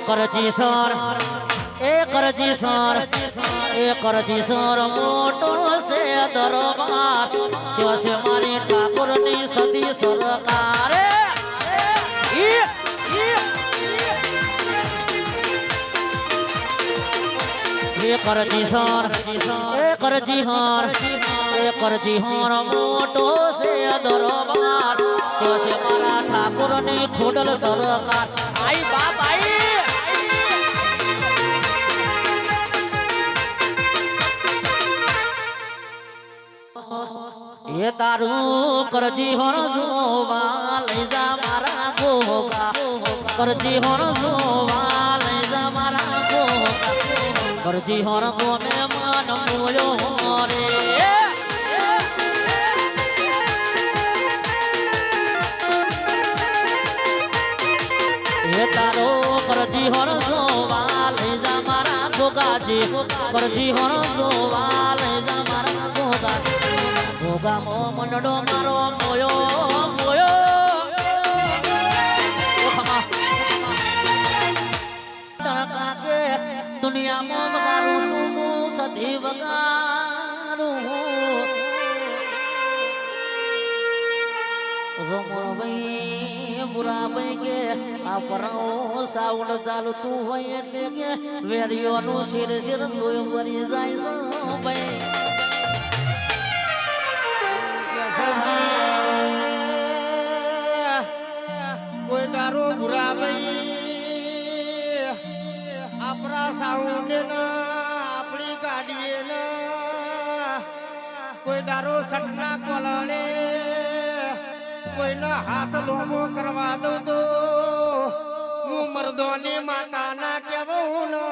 કરજી sir એ કરજી sir એ કરજી sir મોટો છે દરબાર त्यो છે મારી ઠાકોરની સતી સરકાર એ કરજી સર એ કરજી હાર એ કરજી હાર મોટો છે દરબાર त्यो છે મારા ઠાકોરની ખોડલ સરકાર આઈ બાપ આઈ ये तारू करजी होर जोवा ले जा मारा गोगा करजी होर जोवा ले जा मारा गोगा करजी होर गो में मन मोयो रे ये तारो करजी होर जोवा ले जा मारा गोगा जी करजी होर जोवा ले जा मारा गोगा गोगा मो मनडो मारो मोयो मोयो तड़का के दुनिया में वगारू तू सधी वगारू रोमो भाई बुरा भाई के आपराओ साउंड चालू तू होय એટલે કે વેરિયો નું શિર શિર લોય વરી જાય સો ભાઈ कोई दारू बुरा भाई अपना साउंड ना अपनी गाड़ी ना कोई दारू सटना कोलने कोई ना हाथ लोमो करवा दो तो मुँह मर्दोनी माता ना क्या बोलो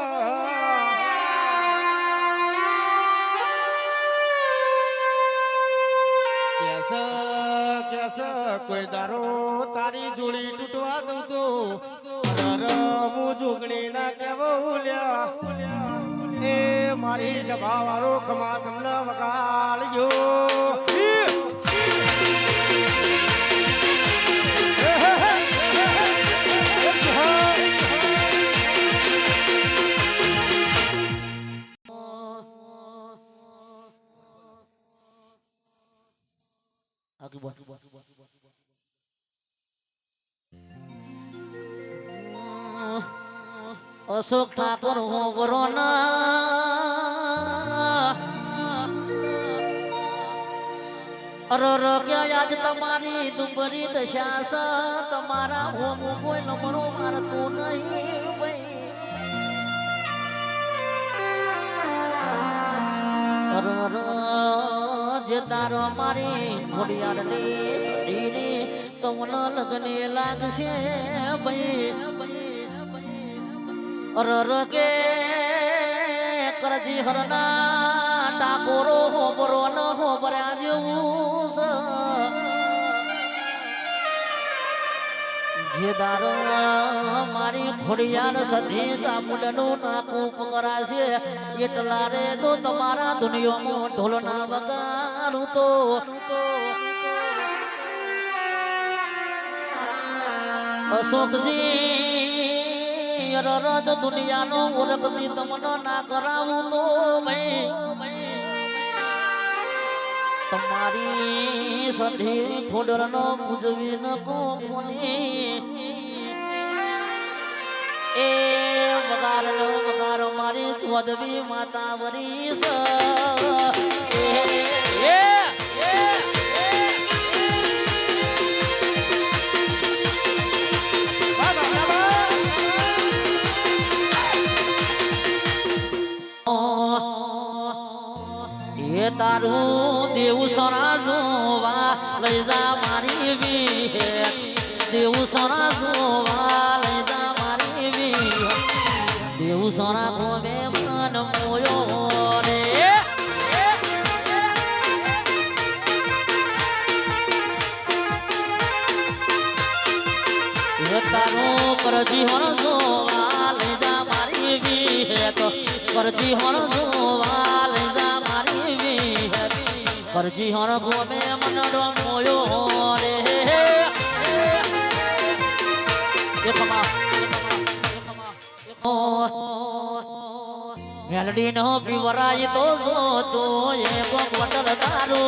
कैसा कोई दारो तारी जोड़ी टूटवा दू तो मुँह जुगनी ना क्या बोलिया ए मारी सभा वारो खमा तुमने वकाल जो आगे बढ़ अशोक ठाकुर हो वरोना अरे क्या आज तुम्हारी दुबरी दशा सा तुम्हारा हो कोई नंबरो मार तू नहीं भाई अरे तारो मारी घोड़ियार ने सजीने तुमने लगने लाग से भाई अर के करजी हरना टाकोरो हो बरो न हो बराजूस जे दारो मारी घोड़ियार सधी चामुंडनो नाकू पकरासे એટલા રે તો તમારા દુનિયામાં ઢોલના વગાડું તો અશોકજી રજ દુનિયાનો ઓળખતી તમને ના કરાવું તો ભાઈ તમારી સધી ખોડરનો પૂજવી ન કોની ए वगार मारी चौदवी माता वरीस ये तारू देव सोना जोवा लई जा मारी वी देव सोना जोवा लई जा देव सोना को में मन मोयो रे ये तारो करजी होर जोवा ले जा मारी भी है तो करजी होर जोवा ले जा मारी भी है करजी होर को में मन मोयो रे મેલડી નો પીવરાય તો જો તો એક બોટલ તારો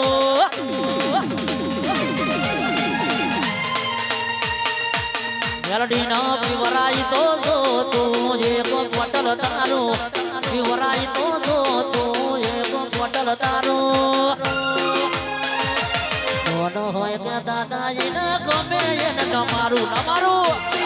મેલડી નો પીવરાય તો જો તો એક બોટલ તારો પીવરાય તો જો તો એક બોટલ તારો હોય કે દાદાજી ને ગમે એને તમારું